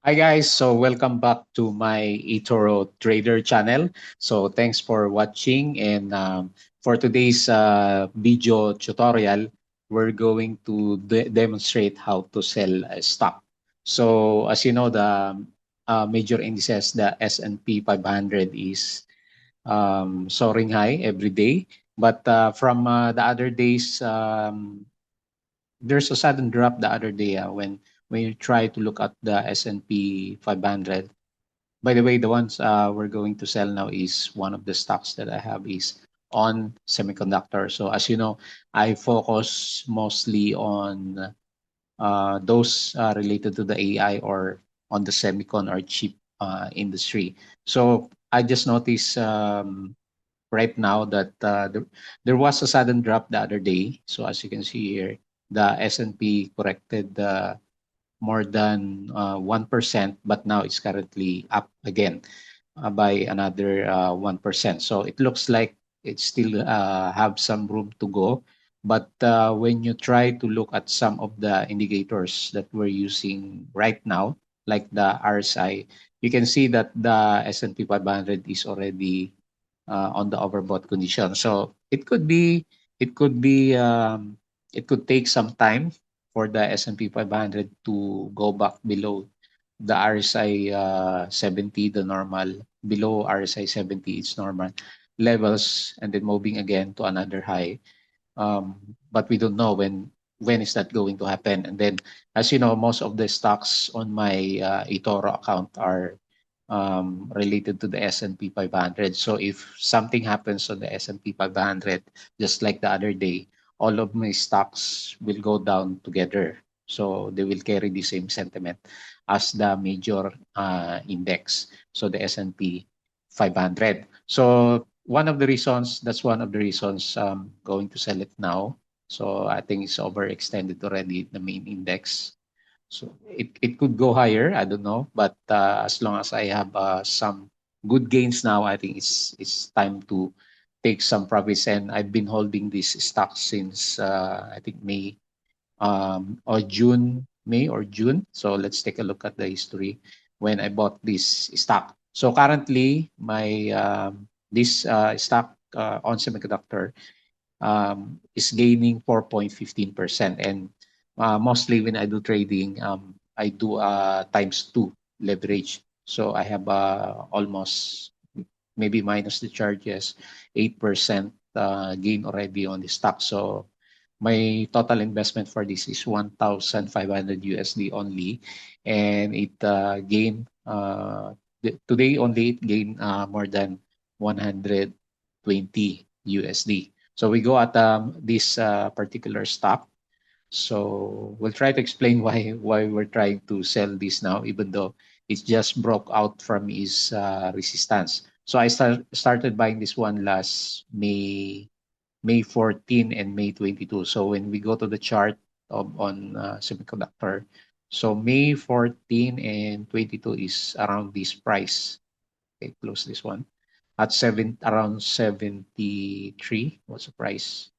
Hi guys, so welcome back to my eToro Trader channel. So thanks for watching and for today's video tutorial, we're going to demonstrate how to sell a stock. So as you know, the major indices, the S&P 500 is soaring high every day. But from the other days, there's a sudden drop the other day when you try to look at the S&P 500. By the way, the ones we're going to sell now is one of the stocks that I have is on semiconductor. So as you know, I focus mostly on those related to the AI or on the semicon or chip industry. So I just noticed right now that there was a sudden drop the other day. So as you can see here, the S&P corrected more than 1%, but now it's currently up again by another 1%. So it looks like it still have some room to go. But when you try to look at some of the indicators that we're using right now, like the RSI, you can see that the S&P 500 is already on the overbought condition. So it could be, it could take some time for the S&P 500 to go back below the RSI 70, the normal, below RSI 70, it's normal levels, and then moving again to another high. But we don't know when is that going to happen. And then, as you know, most of the stocks on my eToro account are related to the S&P 500. So if something happens on the S&P 500, just like the other day, all of my stocks will go down together. So they will carry the same sentiment as the major index, so the S&P 500. So that's one of the reasons going to sell it now. So I think it's overextended already, the main index. So it could go higher, I don't know. But as long as I have some good gains now, I think it's time to take some profits. And I've been holding this stock since I think or May or June. So let's take a look at the history when I bought this stock. So currently, my this stock on semiconductor is gaining 4.15%. And mostly when I do trading, I do times two leverage. So I have almost, maybe minus the charges, 8% gain already on the stock. So my total investment for this is 1,500 USD only, and it gained today only it gained more than 120 USD. So we go at this particular stock. So we'll try to explain why we're trying to sell this now, even though it just broke out from its resistance. So started buying this one last May 14 and May 22. So when we go to the chart on semiconductor, so May 14 and 22 is around this price. Okay, close this one at around 73. What's the price?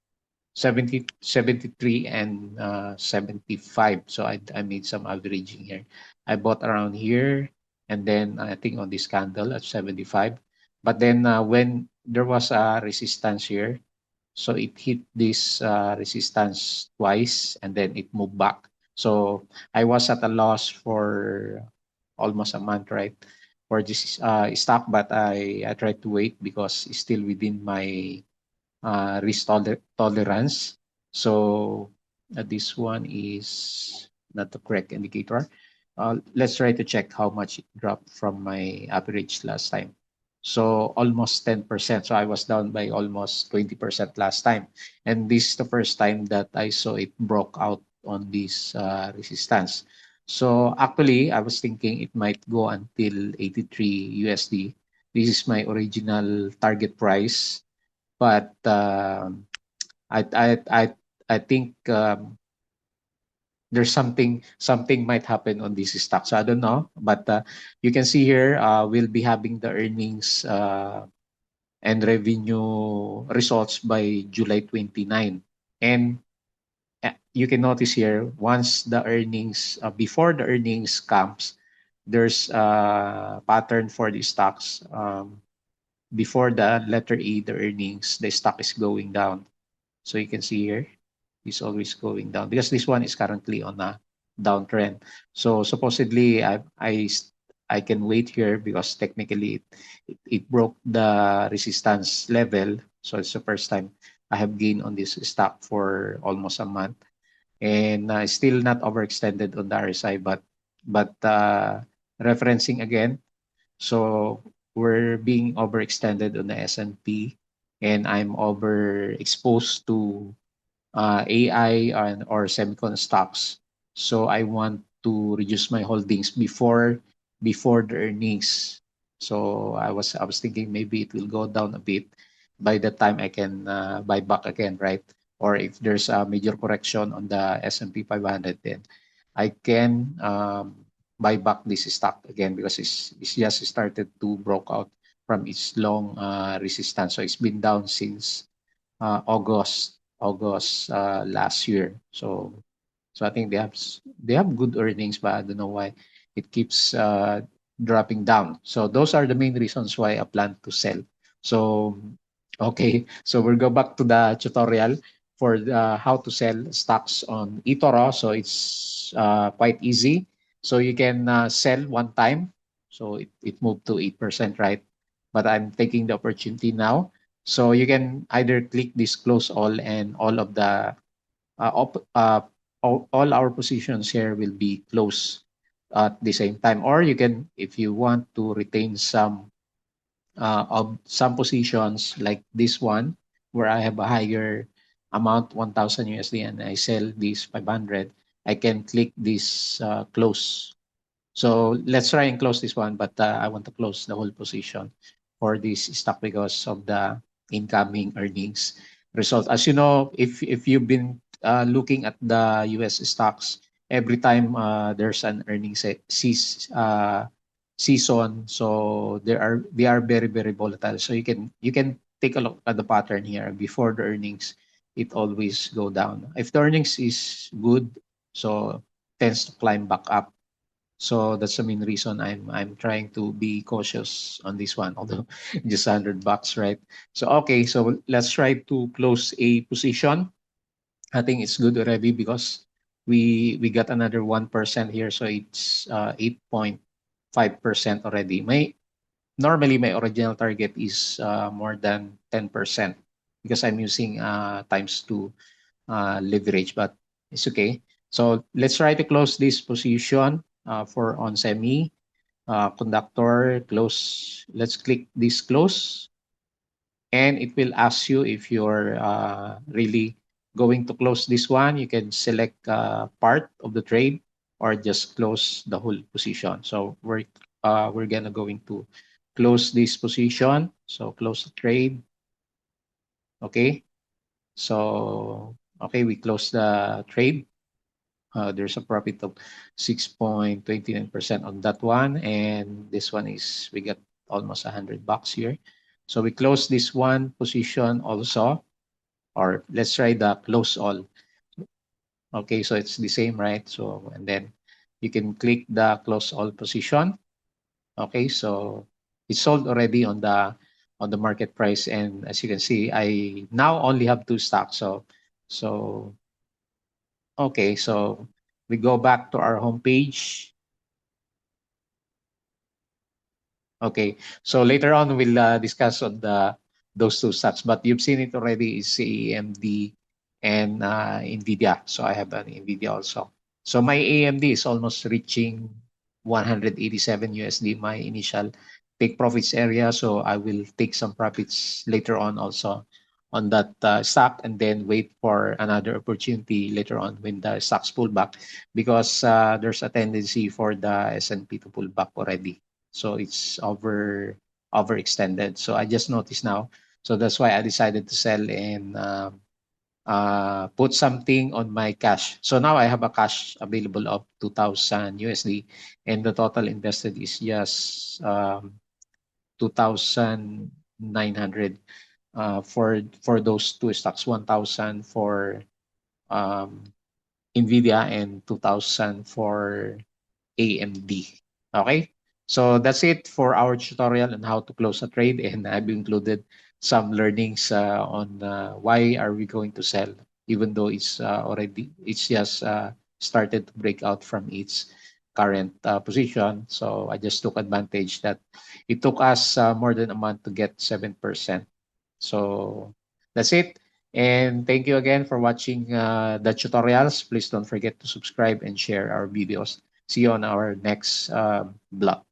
73 and 75. So I made some averaging here. I bought around here, and then I think on this candle at 75. But then when there was a resistance here, so it hit this resistance twice, and then it moved back. So I was at a loss for almost a month, right, for this stock, but I tried to wait because it's still within my risk tolerance. So this one is not the correct indicator. Let's try to check how much it dropped from my average last time. So almost 10%. So I was down by almost 20% last time. And this is the first time that I saw it broke out on this resistance. So actually, I was thinking it might go until 83 USD. This is my original target price, but I I I I think there's something might happen on this stock. So I don't know, but you can see here we'll be having the earnings and revenue results by July 29. And you can notice here once the earnings before the earnings comes, there's a pattern for the stocks. Before the letter E, the earnings, the stock is going down. So you can see here, it's always going down because this one is currently on a downtrend. So supposedly I can wait here because technically it broke the resistance level. So it's the first time I have gained on this stock for almost a month, and still not overextended on the RSI, but referencing again, so we're being overextended on the S&P, and I'm overexposed to AI and or semicon stocks. So I want to reduce my holdings before the earnings. So I was thinking maybe it will go down a bit by the time I can buy back again, right? Or if there's a major correction on the S&P 500, then I can buy back this stock again because it's just started to broke out from its long resistance. So it's been down since August last year. So I think they have good earnings, but I don't know why it keeps dropping down. So those are the main reasons why I plan to sell. So okay, so we'll go back to the tutorial for how to sell stocks on eToro. So it's quite easy. So you can sell one time. So it moved to 8%, right? But I'm taking the opportunity now. So you can either click this close all, and all of the all our positions here will be closed at the same time. Or you can, if you want to retain some of some positions like this one, where I have a higher amount, 1,000 USD, and I sell this 500, I can click this close. So let's try and close this one, but I want to close the whole position for this stock because of the incoming earnings result. As you know, if you've been looking at the US stocks, every time there's an earnings season, so they are very volatile. So you can take a look at the pattern here. Before the earnings, it always go down. If the earnings is good, so tends to climb back up. So that's the main reason I'm trying to be cautious on this one, although just $100, right? So okay, so let's try to close a position. I think it's good already because we got another 1% here, so it's 8.5% already. My normally my original target is more than 10% because I'm using times two leverage, but it's okay. So let's try to close this position for on semi conductor close. Let's click this close, and it will ask you if you're really going to close this one. You can select part of the trade or just close the whole position. So we're gonna going to close this position. So close the trade. Okay. So okay, we close the trade. There's a profit of 6.29% on that one, and this one is we got almost $100 here. So we close this one position also, or let's try the close all. Okay, so it's the same, right? So and then you can click the close all position. Okay, so it's sold already on the market price, and as you can see, I now only have two stocks. So okay, so we go back to our homepage. Okay. So later on, we'll discuss on the those two stocks, but you've seen it already is AMD and NVIDIA. So I have an NVIDIA also. So my AMD is almost reaching 187 USD, my initial take profits area. So I will take some profits later on also on that stock, and then wait for another opportunity later on when the stocks pull back, because there's a tendency for the S&P to pull back already. So it's overextended. So I just noticed now. So that's why I decided to sell and put something on my cash. So now I have a cash available of 2,000 USD, and the total invested is just 2,900 for those two stocks. 1,000 for um, Nvidia and 2,000 for AMD. Okay, so that's it for our tutorial on how to close a trade, and I've included some learnings on why are we going to sell, even though it's just started to break out from its current position. So I just took advantage that it took us more than a month to get 7%. So that's it. And thank you again for watching the tutorials. Please don't forget to subscribe and share our videos. See you on our next blog.